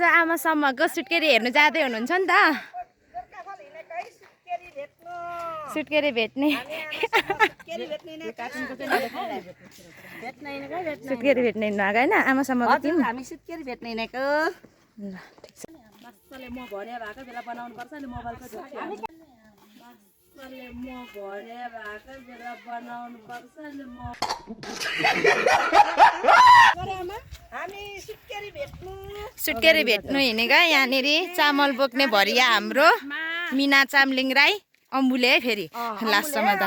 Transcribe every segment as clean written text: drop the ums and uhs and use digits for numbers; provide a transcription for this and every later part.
आमासम्मको सुटकेरी हेर्नु जाँदै हुनुहुन्छ नि त सुटकेरी भेट्ने सुटकेरी भेट्ने हिँड्नु होइन आमासम्मको टिम हामी सुटकेरी भेट्ने हिँडेको ल ठिक छ मस्ताले म भर्या भएको बेला बनाउनु पर्छ नि मोबाइलको मस्ताले म भर्या भएको बेला बनाउनु पर्छ नि हामी सुटकेरी भेट्नु हिँडेको यहाँनिर चामल बोक्ने भरिया हाम्रो मिना चामलिङ राई अम्बुले है फेरि लास्टमा त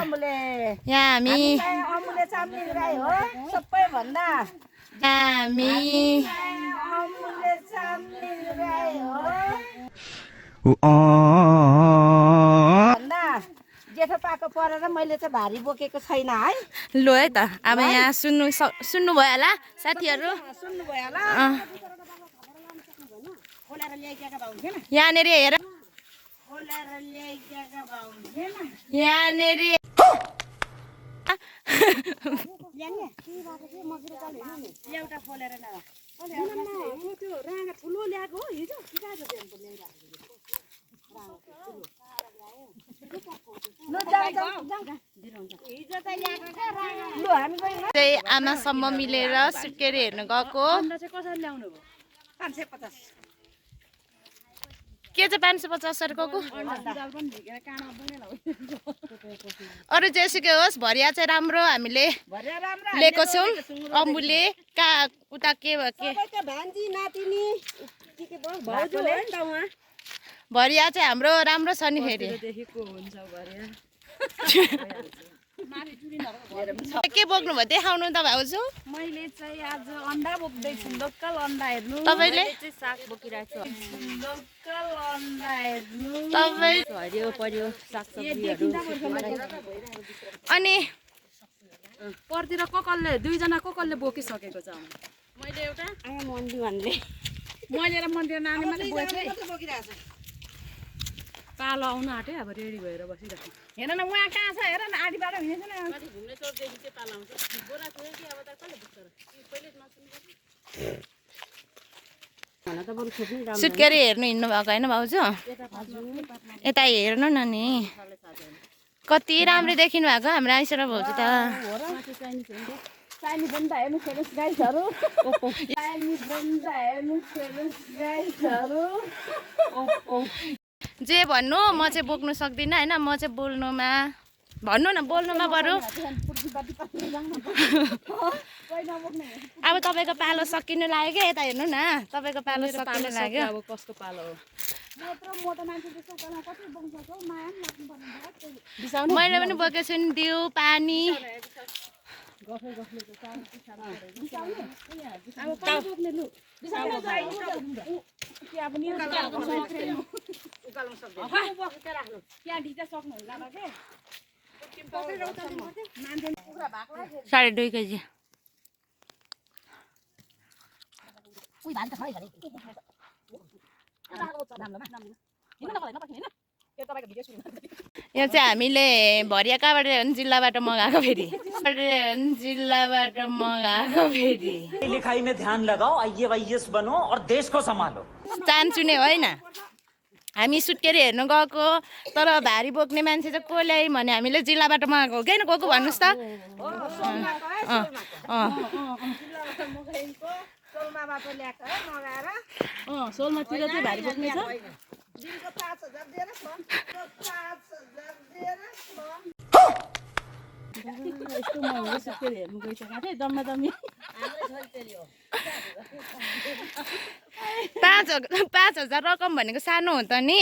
यहाँ हामी अम्बुले चामलिङ राई हो सबैभन्दा हामी अम्बुले चामलिङ राई हो भन्दा जेठो पाएको परेर मैले चाहिँ भारी बोकेको छैन है लो है त अब यहाँ सुन्नुभयो होला साथीहरू सुन्नुभयो होला यहाँनिर हेर यहाँनिर एउटा खोलेर ठुलो ल्याएको हो हिजो चाहिँ आमासम्म मिलेर सुटकेरी हेर्नु गएको के चाहिँ 550 गएको अरू जेसुकै होस् भरिया चाहिँ राम्रो हामीले लिएको छौँ अम्बुले उता के भरिया चाहिँ हाम्रो राम्रो छ नि फेरि के बोक्नु भयो देखाउनु त भाउजू मैले चाहिँ आज अन्डा बोक्दैछु लोकल अन्डा हेर्नु तपाईले साग बोकिरहेको छु लोकल अन्डा हेर्नु तपाई हरियो परियो सागसब्जीहरू अनि परतिर कसले दुईजना कसले बोकिसकेको छ मैले एउटा मन्दी भन्ने मैले र मन्दी नानी मात्रै बोकिरहेको पालो आउनु आँट्यो अब रेडी भएर बसिरहेको हेर न उहाँ कहाँ छ हेर न आधी बाटो हिँडेछ न घुम्ने चोकदेखि चाहिँ पालो आउँछ बोरा छोयो कि अब त कसले बुझ्छ र पहिले नसुन्नु सुटकेरी हेर्नु हिँड्नु भएको होइन भाउजू यता हेर्नु न नि कति राम्रो देखिनु भएको हाम्रो आइसर भाउजू त चाइनिज पनि त हेर्नु फेमस गाइसहरू चाइनिज पनि त हेर्नु फेमस गाइसहरू जे भन्नु म चाहिँ बोक्नु सक्दिनँ होइन म चाहिँ बोल्नुमा भन्नु न बोल्नुमा बरु अब तपाईँको पालो सकिनु लाग्यो क्या यता हेर्नु न तपाईँको पालो सकिनु लाग्यो अब कसको पालो हो मैले पनि बोकेको छु नि दिउ पानी साढे 2 केजी यो चाहिँ हामीले भरिया कहाँबाट जिल्लाबाट मगाएको फेरि जिल्लाबाट मगाएको फेरि लिखाई में ध्यान लगाओ आईएएस बनो और देश को संभालो चान्चु नै होइन हामी सुटकेरी हेर्नु गएको तर भारी बोक्ने मान्छे चाहिँ को ल्याए भने हामीले जिल्लाबाट मगाएको हो किन गएको भन्नुहोस् त सोलमातिर चाहिँ भारी बोक्ने छ यस्तो महँगो सुटकेरी हेर्नु गइसकेको थिएँ जम्मा जम्मी 5,000 रकम भनेको सानो हो त नि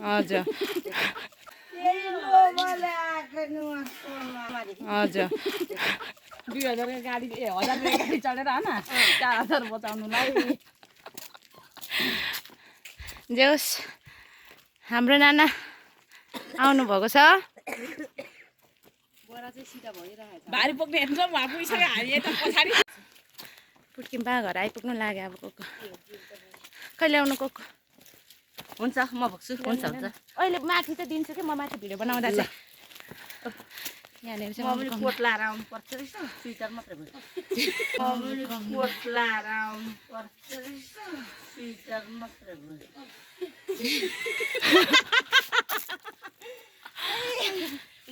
हजुर हजुर 2000 को गाडी 1000 को गाडी चढेर हैन 4000 बचाउनुलाई जेउस हाम्रो नाना आउनु भएको छ भारी बोक्ने हेर्नु म आफैसँग हालिए त पछाडी पुट्किम्पा घर आइपुग्नु लाग्यो अब कोको कहिले आउनु कोको हुन्छ म भक्छु हुन्छ हुन्छ अहिले माथि चाहिँ दिन्छु कि म माथि भिडियो बनाउँदा चाहिँ यहाँनिर म चाहिँ पनि कोट लाएर आउनुपर्छ रहेछ स्वेटर मात्रै भयो म पनि कोट लाएर आउनुपर्छ रहेछ स्वेटर मात्रै भयो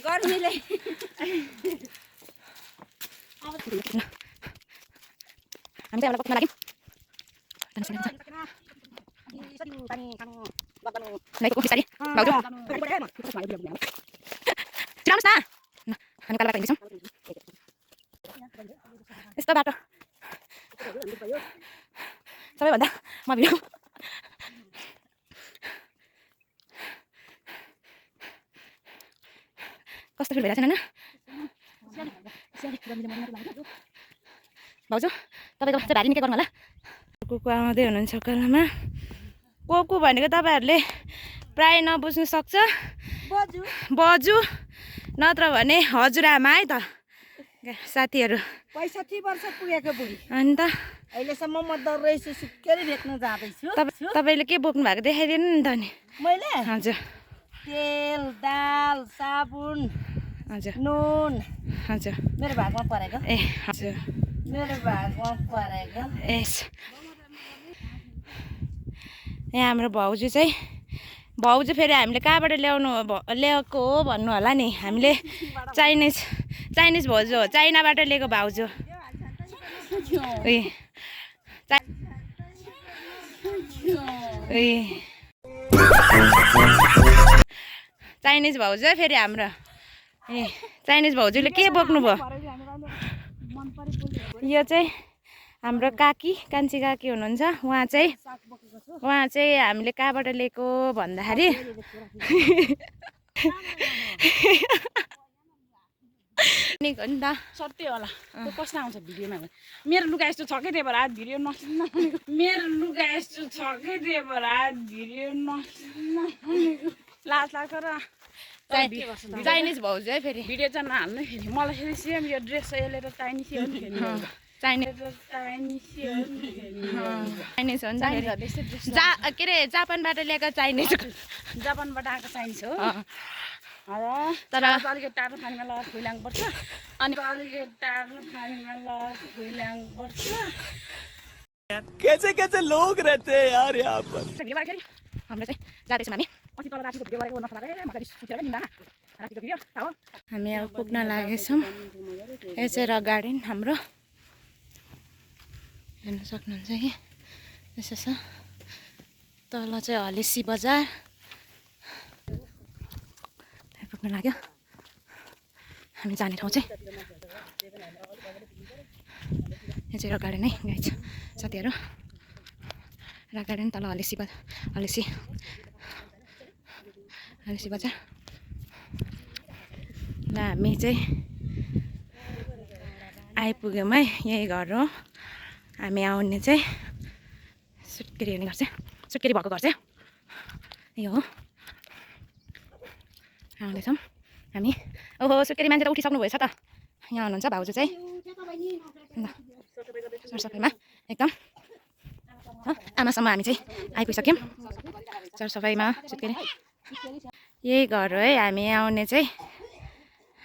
गर्मीले हामी चाहिँ एउटा बोक्न लाग्यौँ भाउजू छिराउनुहोस् न हामी काला पाइँदैछौँ यस्तो बाटो सबैभन्दा म भिडियो कस्तो फिल भइरहेको छ भाउजू तपाईँको चाहिँ भारी निकै गर्नु होला को आउँदै हुनुहुन्छ कलामा को भनेको तपाईँहरूले प्राय नबुझ्नु सक्छ बजु नत्र भने हजुरआमा है त साथीहरू 65 वर्ष पुगेको बुढी अनि त अहिलेसम्म म दर्रेछु सुत्केरी भेट्न जाँदैछु तपाईँले के बोक्नु भएको देखाइदिनु नि त नि मैले हजुर तेल दाल साबुन हजुर नुन हजुर मेरो भागमा परेको ए हजुर मेरो भागमा परेको एस यहाँ हाम्रो भाउजू चाहिँ भाउजू फेरि हामीले कहाँबाट ल्याएको हो भन्नु होला नि हामीले चाइनिज भाउजू हो चाइनाबाट ल्याएको भाउजू चाइनिज भाउजू फेरि हाम्रो ए चाइनिज भाउजूले के बोक्नुभयो यो चाहिँ हाम्रो कान्छी काकी हुनुहुन्छ उहाँ चाहिँ हामीले कहाँबाट ल्याएको भन्दाखेरि नि हो नि त सत्य होला त्यो कस्तो आउँछ भिडियोमा मेरो लुगा यस्तो छ कि त्यही भएर आज भिडियो नखिच्न मेरो लुगा यस्तो छ कि त्यही भएर आज भिडियो नखिच्न लाज लाग्छ र चाइनिज भाउजू है फेरि भिडियो चाहिँ नहाल्नु फेरि मलाई फेरि सेम यो ड्रेस यसले त चाइनिज हो नि फेरि चाइनिज हो नि त के अरे जापानबाट ल्याएको चाइनिज जापानबाट आएको चाइनिज हो तर अलिकति टाढो खानेमा लगाएर खुइल्याउनुपर्छ अनि अलिकति टाढो खानेमा लगाएर खुइल्याउनुपर्छ कैसे कैसे लोग रहते हैं यार यहाँ पर हाम्रो चाहिँ जाँदैछौँ हामी हामी अब पुग्न लागेछौँ यो चाहिँ रक गार्डन हाम्रो हेर्न सक्नुहुन्छ कि यसो छ तल चाहिँ हलेसी बजार पुग्न लाग्यो हामी जाने ठाउँ चाहिँ यो चाहिँ रक गार्डन है गाइज साथीहरू रक गार्डन तल हलेसी बजार ल हामी चाहिँ आइपुग्यौँ है यही घर हो हामी आउने चाहिँ सुत्केरी हेर्ने घर चाहिँ सुत्केरी भएको घर चाहिँ यो हो आउँदैछौँ हामी ओहो सुत्केरी मान्छे त उठिसक्नु भएछ त यहाँ हुनुहुन्छ भाउजू चाहिँ सरसफाइमा एकदम आमासम्म हामी चाहिँ आइपुगिसक्यौँ सरसफाइमा सुत्केरी यही घर हो है हामी आउने चाहिँ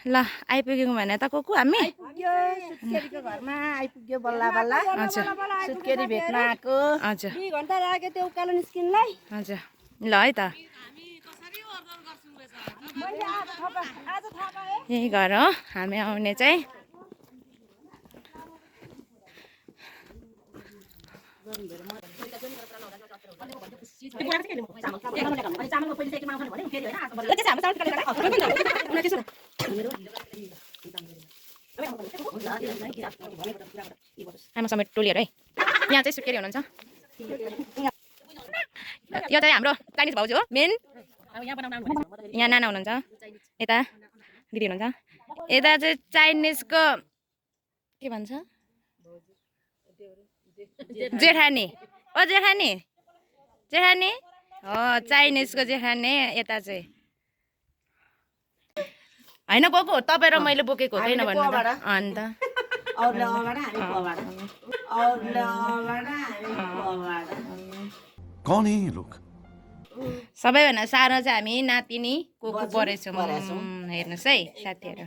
ल आइपुग्यौँ भने त को हामी सुत्केरीको घरमा आइपुग्यो बल्ल बल्ल हजुर सुत्केरी भेट्न आएको हजुर 2 घण्टा लाग्यो त्यो उकालो निस्किनलाई हजुर ल है त यही घर हो हामी आउने चाहिँ आमा समेत टोलीहरू है यहाँ चाहिँ सुत्केरी हुनुहुन्छ यो चाहिँ हाम्रो चाइनिज भाउजू हो मेन यहाँ नाना हुनुहुन्छ यता दिदी हुनुहुन्छ यता चाहिँ चाइनिजको के भन्छ जेठानी ओ जेठानी हो चाइनिजको जेठानी यता चाहिँ होइन गएको तपाईँ र मैले बोकेको होइन भन्नु त अन्त कौन है ये लोग सबैभन्दा सानो चाहिँ हामी नातिनी को परेछौँ हेर्नुहोस् है साथीहरू।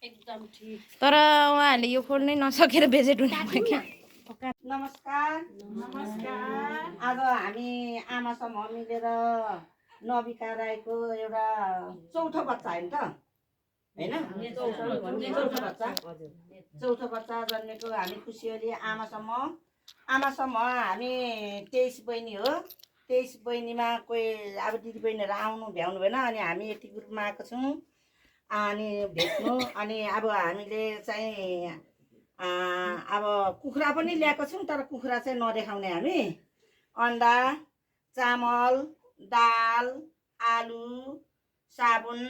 एकदम ठिक। तर उहाँहरूले यो खोल्नै नसकेर बेजेट हुनुभयो क्या। नमस्कार आज हामी आमा समूह मिलेर नबिका राईको एउटा चौथो बच्चा होइन त होइन चौथो बच्चा जन्मेको हामी खुसीले आमा समूह हामी 23 बहिनी हो। 23 बहिनीमा कोही अब दिदी बहिनीहरू आउनु भ्याउनु भएन अनि हामी यति ग्रुपमा आएको छौँ अनि भेट्नु। अनि अब हामीले चाहिँ अब कुखुरा पनि ल्याएको छौँ तर कुखुरा चाहिँ नदेखाउने हामी। अन्डा चामल दाल आलु साबुन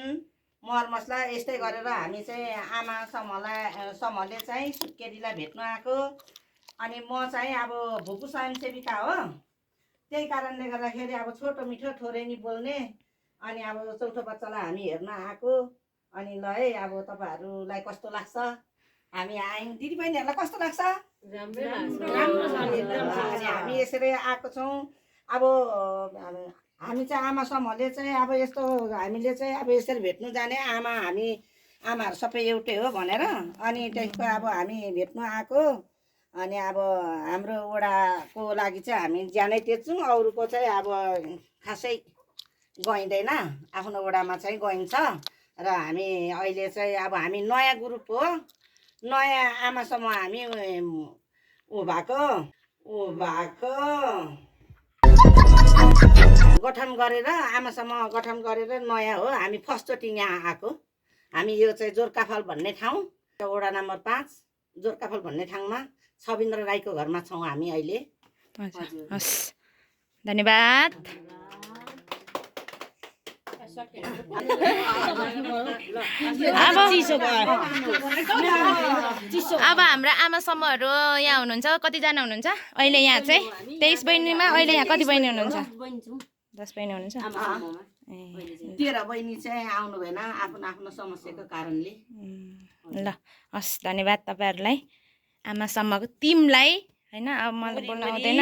मरमसला यस्तै गरेर हामी चाहिँ आमा समूहले चाहिँ सुत्केरीलाई भेट्नु आएको। अनि म चाहिँ अब भुपु स्वयंसेविका हो, त्यही कारणले गर्दाखेरि अब छोटो मिठो थोरै नि बोल्ने। अनि अब चौथो बच्चालाई हामी हेर्न आएको। अनि ल है अब तपाईँहरूलाई कस्तो लाग्छ हामी आयौँ। दिदी बहिनीहरूलाई कस्तो लाग्छ? राम्रो छ। अनि हामी यसरी आएको छौँ। अब हामी चाहिँ आमा समूहले चाहिँ अब यस्तो हामीले चाहिँ अब यसरी भेट्नु जाने हामी आमाहरू सबै एउटै हो भनेर अनि त्यसको अब हामी भेट्नु आएको। अनि अब हाम्रो वडाको लागि चाहिँ हामी ज्यानै तेर्छौँ, अरूको चाहिँ अब खासै गइँदैन, आफ्नो वडामा चाहिँ गइन्छ। र हामी अहिले चाहिँ अब हामी नयाँ ग्रुप हो, नयाँ आमा समूह हामी गठन गरेर आमा समूह गठन गरेर नयाँ हो। हामी फर्स्टचोटि यहाँ आएको। हामी यो चाहिँ जोरकाफल भन्ने ठाउँ वडा नम्बर 5 जोरकाफल भन्ने ठाउँमा छविन्द्र राईको घरमा छौँ हामी अहिले। हस् धन्यवाद। अब हाम्रो आमा समूहहरू यहाँ हुनुहुन्छ, कतिजना हुनुहुन्छ अहिले यहाँ चाहिँ? 23 बहिनीमा अहिले यहाँ कति बहिनी हुनुहुन्छ? 10 बहिनी हुनुहुन्छ। 13 बहिनी चाहिँ आउनु भएन आफ्नो आफ्नो समस्याको कारणले। ल हस् धन्यवाद तपाईँहरूलाई आमा समूहको टिमलाई होइन। अब मलाई बोल्न आउँदैन